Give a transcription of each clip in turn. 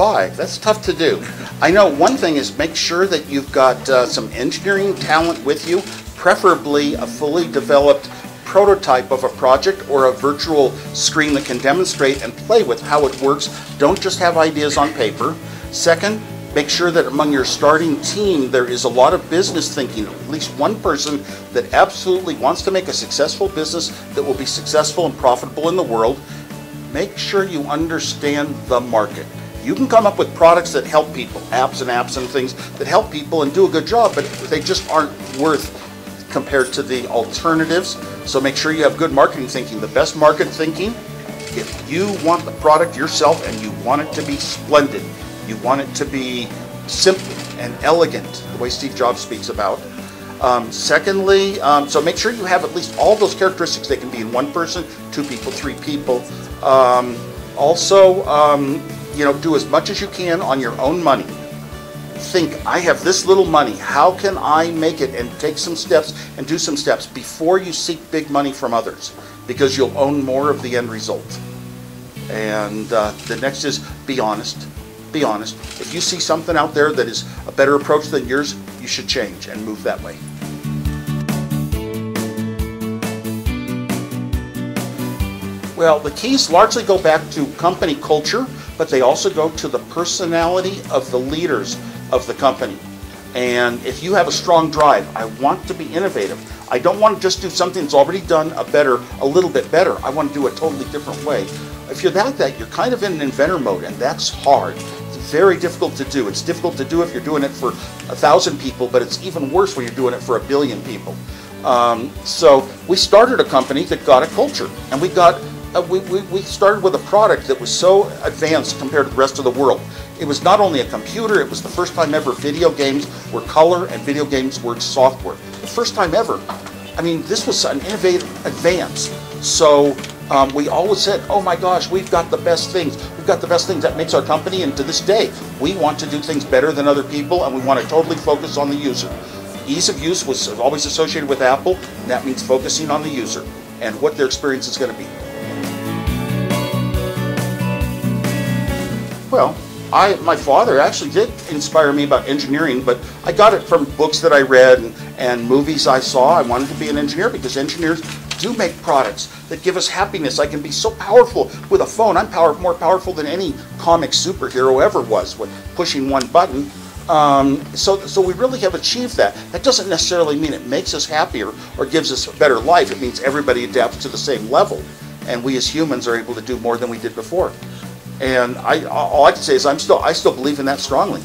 5. That's tough to do. I know one thing is make sure that you've got some engineering talent with you, preferably a fully developed prototype of a project or a virtual screen that can demonstrate and play with how it works. Don't just have ideas on paper. Second, make sure that among your starting team there is a lot of business thinking, at least one person that absolutely wants to make a successful business that will be successful and profitable in the world. Make sure you understand the market. You can come up with products that help people, apps and things that help people and do a good job, but they just aren't worth compared to the alternatives. So make sure you have good marketing thinking. The best market thinking, if you want the product yourself and you want it to be splendid, you want it to be simple and elegant, the way Steve Jobs speaks about. Secondly, so make sure you have at least all those characteristics. They can be in one person, 2 people, 3 people. You know, do as much as you can on your own money. Think, I have this little money, how can I make it, and take some steps and do some steps before you seek big money from others, because you'll own more of the end result. And the next is be honest. Be honest. If you see something out there that is a better approach than yours, you should change and move that way. Well, the keys largely go back to company culture, but they also go to the personality of the leaders of the company. And if you have a strong drive, I want to be innovative. I don't want to just do something that's already done a little bit better. I want to do it a totally different way. If you're like that, you're kind of in an inventor mode, and that's hard. It's very difficult to do. It's difficult to do if you're doing it for 1,000 people, but it's even worse when you're doing it for 1 billion people. So we started a company that got a culture, and we started with a product that was so advanced compared to the rest of the world. It was not only a computer, it was the first time ever video games were color and video games were software. The first time ever. I mean, this was an innovative advance. So we always said, oh my gosh, we've got the best things. We've got the best things. That makes our company, and to this day, we want to do things better than other people, and we want to totally focus on the user. Ease of use was always associated with Apple, and that means focusing on the user and what their experience is going to be. Well, my father actually did inspire me about engineering, but I got it from books that I read and movies I saw. I wanted to be an engineer because engineers do make products that give us happiness. I can be so powerful with a phone. I'm more powerful than any comic superhero ever was with pushing one button. So we really have achieved that. That doesn't necessarily mean it makes us happier or gives us a better life. It means everybody adapts to the same level, and we as humans are able to do more than we did before. And all I can say is I still believe in that strongly.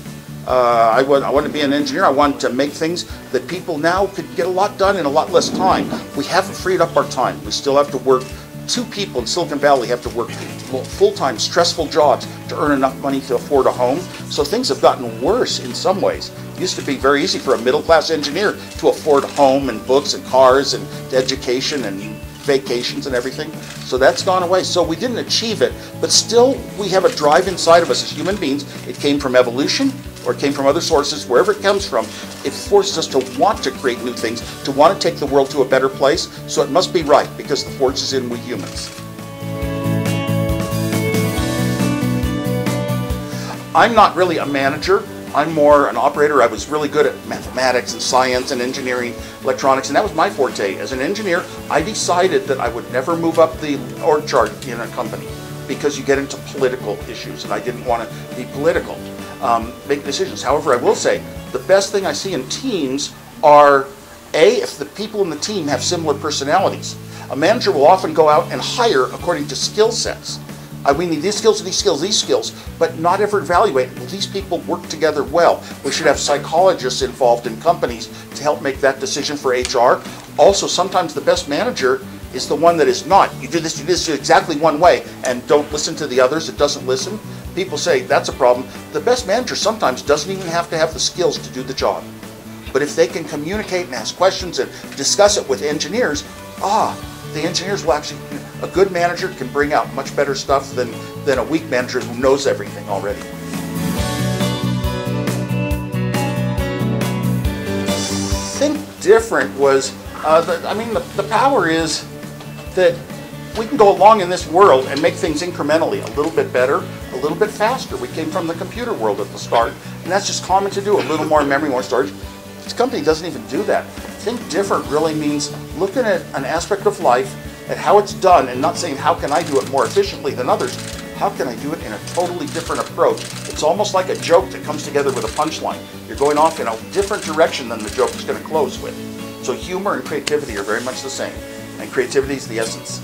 I want to be an engineer. I want to make things that people now could get a lot done in a lot less time. We haven't freed up our time. We still have to work. 2 people in Silicon Valley have to work full-time, stressful jobs to earn enough money to afford a home. So things have gotten worse in some ways. It used to be very easy for a middle-class engineer to afford a home and books and cars and education and vacations and everything. So that's gone away. So we didn't achieve it, but still we have a drive inside of us as human beings. It came from evolution, or it came from other sources, wherever it comes from. It forces us to want to create new things, to want to take the world to a better place. So it must be right, because the force is in we humans. I'm not really a manager. I'm more an operator. I was really good at mathematics and science and engineering, electronics, and that was my forte. As an engineer, I decided that I would never move up the org chart in a company because you get into political issues, and I didn't want to be political, make decisions. However, I will say the best thing I see in teams are, if the people in the team have similar personalities. A manager will often go out and hire according to skill sets. We need these skills, these skills, these skills, but not ever evaluate, will these people work together well? We should have psychologists involved in companies to help make that decision for HR. Also, sometimes the best manager is the one that is not. You do this exactly one way, and don't listen to the others. It doesn't listen. People say that's a problem. The best manager sometimes doesn't even have to have the skills to do the job. But if they can communicate and ask questions and discuss it with engineers, the engineers will actually, a good manager can bring out much better stuff than a weak manager who knows everything already. Think different was, the power is that we can go along in this world and make things incrementally a little bit better, a little bit faster. We came from the computer world at the start, and that's just common to do. A little more memory, more storage. This company doesn't even do that. Think different really means looking at an aspect of life at how it's done and not saying how can I do it more efficiently than others. How can I do it in a totally different approach? It's almost like a joke that comes together with a punchline. You're going off in a different direction than the joke is going to close with. So humor and creativity are very much the same, and creativity is the essence.